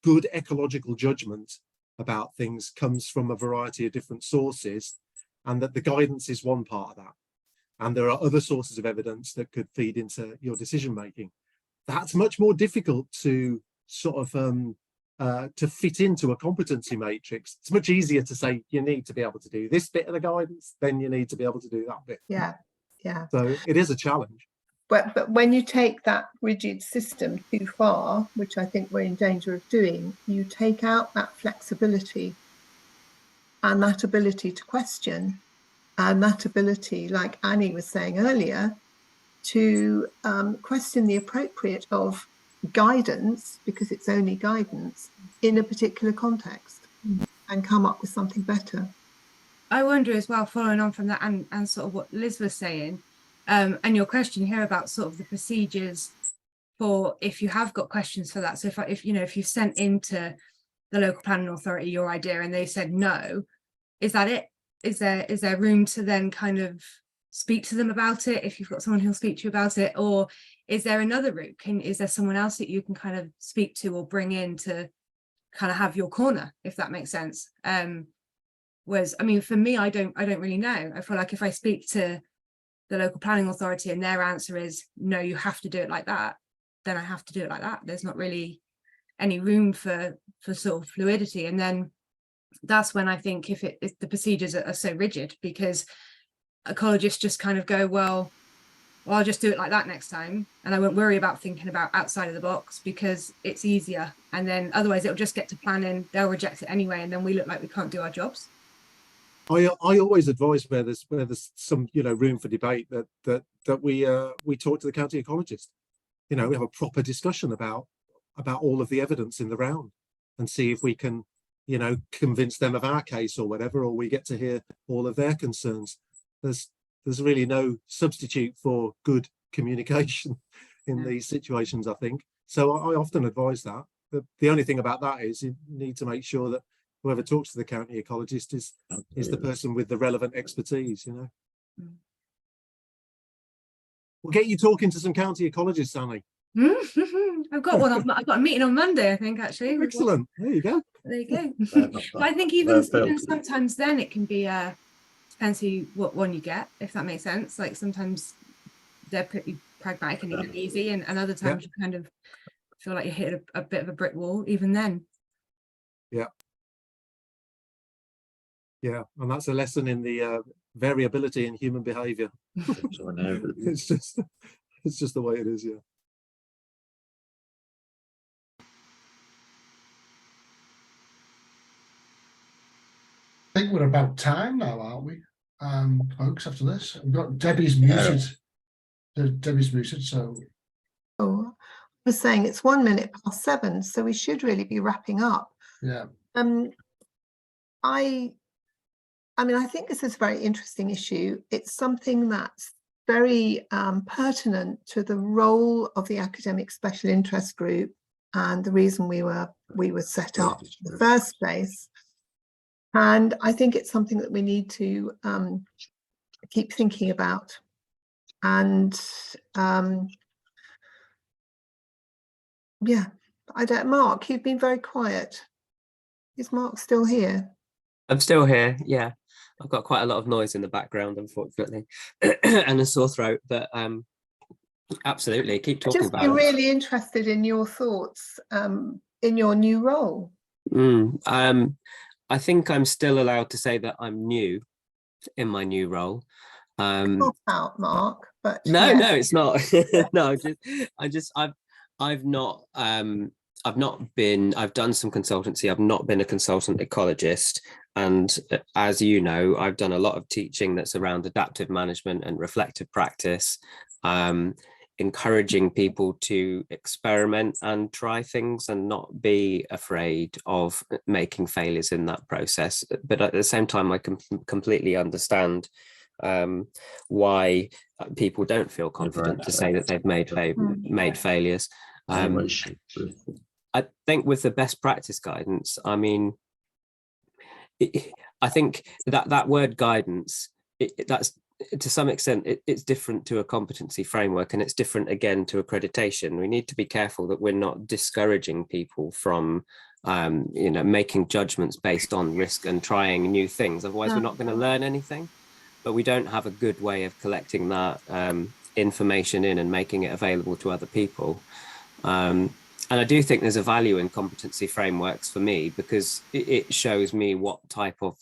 good ecological judgment about things comes from a variety of different sources, and that the guidance is one part of that. And there are other sources of evidence that could feed into your decision making. That's much more difficult to sort of to fit into a competency matrix. It's much easier to say you need to be able to do this bit of the guidance, then you need to be able to do that bit. Yeah. So it is a challenge. But when you take that rigid system too far, which I think we're in danger of doing, you take out that flexibility and that ability to question, and that ability, like Annie was saying earlier, to question the appropriate of guidance, because it's only guidance, in a particular context, and come up with something better. I wonder as well, following on from that and sort of what Liz was saying, and your question here about sort of the procedures for if you have got questions for that. So if you've sent into the local planning authority your idea and they said no, is that it? Is there room to then kind of speak to them about it if you've got someone who'll speak to you about it, or is there another route? Is there someone else that you can kind of speak to or bring in to kind of have your corner, if that makes sense? Whereas, I mean, for me, I don't really know. I feel like if I speak to the local planning authority and their answer is no, you have to do it like that, then I have to do it like that. There's not really any room for sort of fluidity. And then that's when I think if the procedures are so rigid, because ecologists just kind of go, well, I'll just do it like that next time, and I won't worry about thinking about outside of the box because it's easier. And then otherwise it'll just get to planning, they'll reject it anyway, and then we look like we can't do our jobs. I always advise where there's some room for debate that we talk to the county ecologist. We have a proper discussion about all of the evidence in the round and see if we can convince them of our case or whatever, or we get to hear all of their concerns. There's really no substitute for good communication in these situations, I think. So I often advise that. The only thing about that is you need to make sure that whoever talks to the county ecologist is the person with the relevant expertise, We'll get you talking to some county ecologists, Annie. I've got one. I've got a meeting on Monday, I think, actually. Excellent. There you go. There you go. But I think even sometimes then it can be depends what one you get, if that makes sense. Like sometimes they're pretty pragmatic and easy, and other times you kind of feel like you hit a bit of a brick wall even then. Yeah, and that's a lesson in the variability in human behaviour. It's just the way it is. I think we're about time now, aren't we, folks? After this, we've got Debbie's muted. Debbie's muted. So, I was saying it's 1 minute past 7, so we should really be wrapping up. Yeah. I mean, I think this is a very interesting issue. It's something that's very pertinent to the role of the academic special interest group and the reason we were set up in the first place. And I think it's something that we need to keep thinking about. And Mark, you've been very quiet. Is Mark still here? I'm still here, yeah. I've got quite a lot of noise in the background, unfortunately, and a sore throat, but absolutely, keep talking about it. I'd just be really interested in your thoughts in your new role. I think I'm still allowed to say that I'm new in my new role. Not out, Mark, but no, it's not. No, I've done some consultancy. I've not been a consultant ecologist. And as you know, I've done a lot of teaching that's around adaptive management and reflective practice. encouraging people to experiment and try things and not be afraid of making failures in that process. But at the same time, I can completely understand why people don't feel confident to say that they've made failures. I think with the best practice guidance, I mean, I think that word guidance, that's to some extent, it's different to a competency framework, and it's different again to accreditation. We need to be careful that we're not discouraging people from making judgments based on risk and trying new things. Otherwise, we're not going to learn anything. But we don't have a good way of collecting that information in and making it available to other people. And I do think there's a value in competency frameworks for me, because it shows me what type of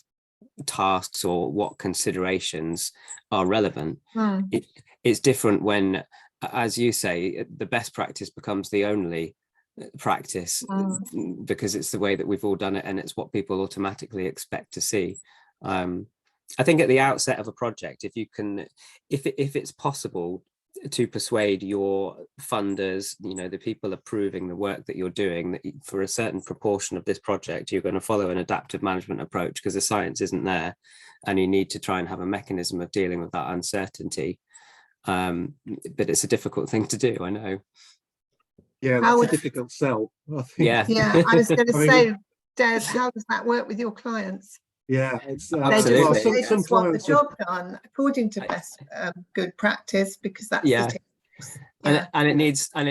tasks or what considerations are relevant. It's different when, as you say, the best practice becomes the only practice, because it's the way that we've all done it and it's what people automatically expect to see. I think at the outset of a project, if you can, if it's possible to persuade your funders, the people approving the work that you're doing, that for a certain proportion of this project, you're going to follow an adaptive management approach because the science isn't there and you need to try and have a mechanism of dealing with that uncertainty. But it's a difficult thing to do, I know. Yeah, that's a difficult sell, I think. Yeah, I was going to say, Des, how does that work with your clients? Yeah, it's Absolutely. They just want the job done according to best good practice, because that's the tips. And it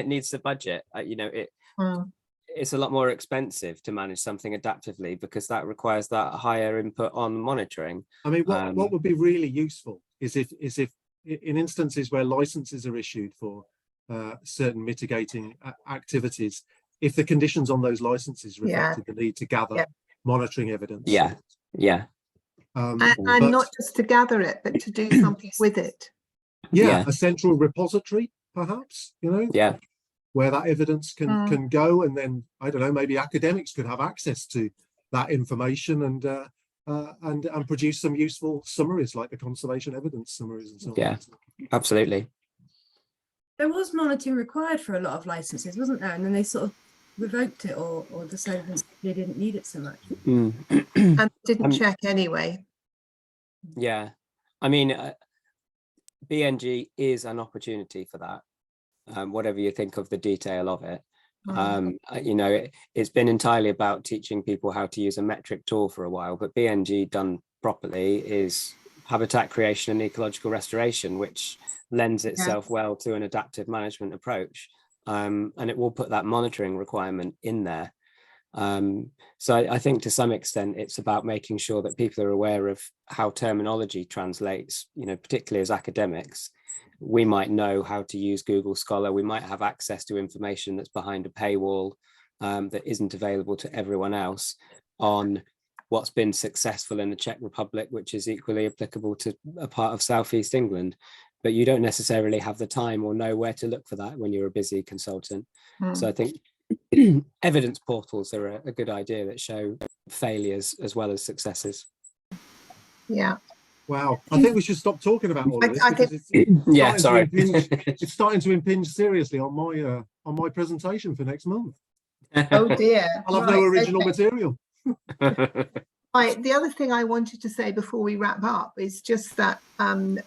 needs the budget. It's a lot more expensive to manage something adaptively because that requires that higher input on monitoring. I mean, what would be really useful is if in instances where licenses are issued for certain mitigating activities, if the conditions on those licenses reflected the need to gather monitoring evidence. And not just to gather it, but to do something with it. A central repository, perhaps, where that evidence can go, and then I don't know, maybe academics could have access to that information and produce some useful summaries, like the conservation evidence summaries and so on. Yeah, absolutely. There was monitoring required for a lot of licenses, wasn't there? And then they sort of revoked it or decided they didn't need it so much. And didn't check anyway. Yeah, I mean, BNG is an opportunity for that, whatever you think of the detail of it. It's been entirely about teaching people how to use a metric tool for a while, but BNG done properly is habitat creation and ecological restoration, which lends itself well to an adaptive management approach. And it will put that monitoring requirement in there. So I think to some extent it's about making sure that people are aware of how terminology translates, particularly as academics. We might know how to use Google Scholar, we might have access to information that's behind a paywall that isn't available to everyone else on what's been successful in the Czech Republic, which is equally applicable to a part of Southeast England. But you don't necessarily have the time or know where to look for that when you're a busy consultant. So I think evidence portals are a good idea that show failures as well as successes. Yeah. Wow. I think we should stop talking about all of this, because it's starting to impinge seriously on my presentation for next month. Oh dear. I'll have no original material. Right. The other thing I wanted to say before we wrap up is just that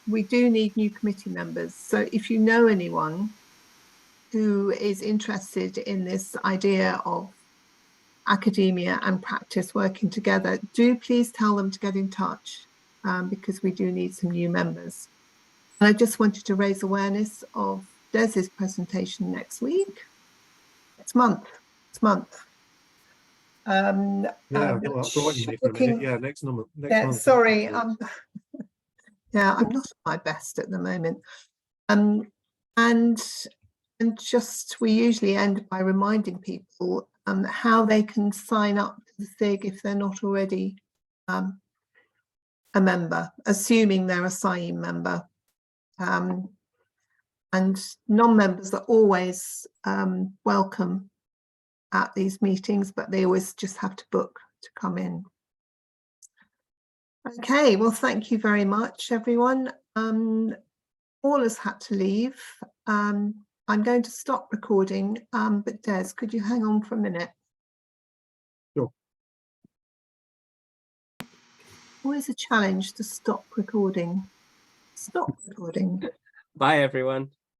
we do need new committee members. So if you know anyone who is interested in this idea of academia and practice working together, do please tell them to get in touch, because we do need some new members. And I just wanted to raise awareness of Des's presentation next month. Next month. Sorry, I'm not at my best at the moment. And just, we usually end by reminding people how they can sign up to the SIG if they're not already a member, assuming they're a CIEEM member. And non-members are always welcome at these meetings, but they always just have to book to come in. Okay, well, thank you very much, everyone. Paul has had to leave. I'm going to stop recording, but Des, could you hang on for a minute? Sure. Always a challenge to stop recording. Stop recording. Bye, everyone.